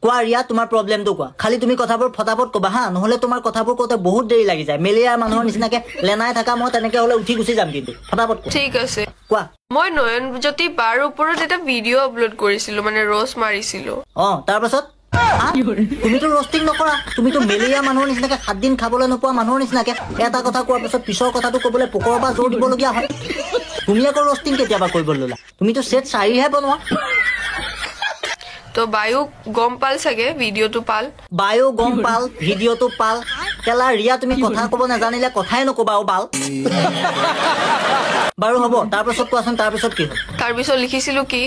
কোৱা ৰিয়া তোমাৰ প্ৰব্লেমটো কোৱা খালি তুমি কথাবোৰ ফটাফট ক'বা হা নহলে তোমাৰ কথাবোৰ কওঁতে বহুত দেৰি লাগি যায় মেলেৰিয়া মানুহৰ নিচিনাকে লেনাই থাকা মই তেনেকে হলে উঠি গুচি যাম কিন্তু ফটাফট ঠিক আছে কোৱা মই নয়নজ্যোতি বাৰ ওপৰত এটা ভিডিঅ' আপলোড কৰিছিলো মানে ৰ'ষ্ট মাৰিছিলো তাৰপাছত তুমিতো ৰষ্টিং নকৰা তুমিতো মেলেৰিয়া মানুহৰ নিচিনাকে 7 দিন খাবলৈ নোপোৱা মানুহৰ নিচিনাকে এটা কথা কোৱাৰ পিছত পিছৰ কথাটো ক'বলৈ পোকৰ পৰা জোৰ দিবলগীয়া হয় তুমি আকৌ ৰষ্টিং কেতিয়াবা কৰিব ল'লা তুমিতো সেট 4হে বনোৱা তো বায়ু গম পাল চাগে ভিডিঅ'টো পাল বায়ু গম পাল ভিডিঅ'টো পাল কেলা ৰিয়া তুমি কথা ক'ব নাজানিলে কথাই নকবা বাল বাৰু হ'ব তাৰপিছত কোৱাচোন তাৰপিছত কি হ'ল তাৰপিছত লিখিছিলো কি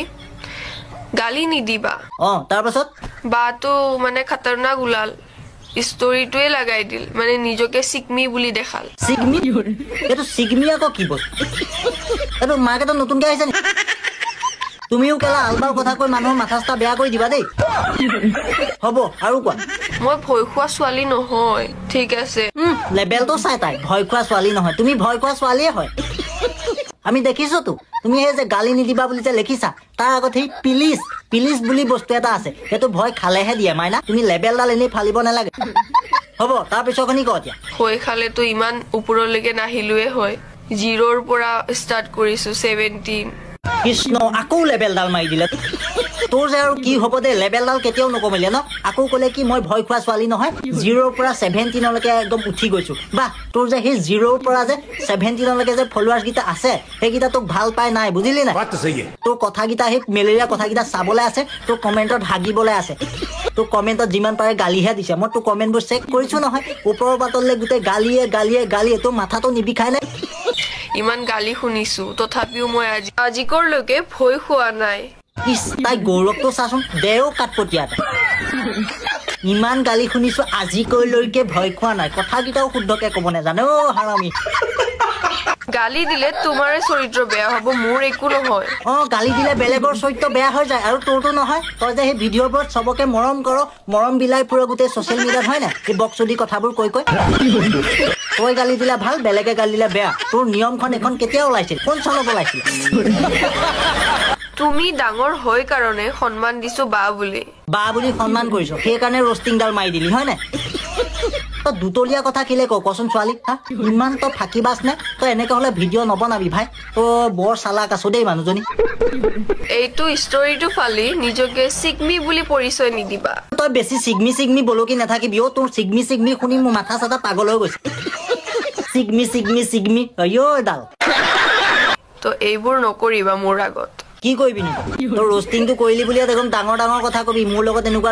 গালি নিদিবা তাৰপিছত বাটো মানে খতৰনাক ওলাল ষ্টৰিটোৱে লগাই দিল মানে নিজকে সিগমি বুলি দেখাল সিগমি এইটো সিগমি আকৌ কি বস্তু এইটো মাৰ্কেটত নতুনকে আহিছে নি তুমিও কেলা আলবাৰ কথা কৈ মানুহৰ মাথাটা বেয়া কৰি দিবা দেই হ'ব আৰু কোৱা মই ভয় খোৱা ছোৱালী নহয় ঠিক আছে লেবেলটো চাই তাই ভয় খোৱা ছোৱালী নহয় তুমি ভয় খোৱা ছোৱালীয়ে হয় আমি দেখিছো তো তুমি এই যে গালি নিদিবা বুলি যে লিখিছা তাৰ আগত সেই পিলিচ বুলি বস্তু এটা আছে সেইটো ভয় খালেহে দিয়ে মাইনা তুমি লেবেলডাল এনেই ফালিব নালাগে হ'ব তাৰ পিছৰখিনি ক এতিয়া ভয় খালেতো ইমান ওপৰলৈকে নাহিলোৱে হয় 0ৰ পৰা ষ্টাৰ্ট কৰিছো 17 কৃষ্ণ আকৌ লেবেলডাল মাৰি দিলে তোৰ যে আৰু কি হ'ব দে লেবেলডাল কেতিয়াও নকমিলে ন আকৌ ক'লে কি মই ভয় খোৱা ছোৱালী নহয় 0ৰ পৰা 17লৈকে একদম উঠি গৈছো বাহ তোৰ যে সেই 0ৰ পৰা যে 17লৈকে যে ফলোৱাৰ্ছ গিটা আছে সেইকেইটা তোক ভাল পাই নাই বুজিলি নাই তোৰ কথাকেইটা সেই মেলেৰিয়া কথাকেইটা চাবলৈ আছে তোৰ কমেণ্টত হাগিবলৈ আছে তোৰ কমেণ্টত যিমান পাৰে গালিহে দিছে মই তোৰ কমেণ্টবোৰ চেক কৰিছো নহয় ওপৰৰ পাতলৈ গোটেই গালিয়ে তোৰ মাথাটো নিবিষাই নাই ইমান গালি শুনিছো তথাপিও মই আজিকৰলৈকে ভয় খোৱা নাই তাই গৌৰৱটো চাচোন দেও কাটপটীয়া ইমান গালি শুনিছো আজিকলৈকে ভয় খোৱা নাই কথাকেইটাও শুদ্ধকে ক'ব নাজানে হাৰামি গালি দিলে তোমাৰে চৰিত্ৰ বেয়া হ'ব মোৰ একো নহয় গালি দিলে বেলেগৰ চৰিত্ৰ বেয়া হৈ যায় আৰু তোৰতো নহয় তই যে সেই ভিডিঅ'বোৰত চবকে মৰম কৰ মৰম বিলাই পুৰা গোটেই ছ'চিয়েল মিডিয়াত হয় নাই এই বকচুদি কথাবোৰ কৈ তই গালি দিলে ভাল বেলেগে গালি দিলে বেয়া তোৰ নিয়মখন এখন কেতিয়া ওলাইছিল কোন চনত ওলাইছিল তুমি ডাঙৰ হয় কাৰণে সন্মান দিছো বা বুলি সন্মান কৰিছ সেইকাৰণে ৰষ্টিংডাল মাৰি দিলি হয় নাই তই দুতলীয়া কথা কিলে কচোন ছোৱালী ইমান তই ফাঁকি বাছ নে তই এনেকে হলে ভিডিঅ' নবনাবি ভাই তই বৰ চালাক আছো দেই মানুহজনী এইটো ষ্টৰিটো ফালি নিজকে সিগমি বুলি পৰিচয় নিদিবা তই বেছি সিগমি বলকি নাথাকিবি তোৰ সিগমি শুনি মোৰ মাথা চাথা পাগল হৈ গৈছে সিগমি ডাল তো এইবোৰ নকৰিবা মোৰ আগত কি কৰিবি তই ৰষ্টিংটো কৰিলি বুলিয়ে দেখোন ডাঙৰ কথা কবি মোৰ লগত এনেকুৱা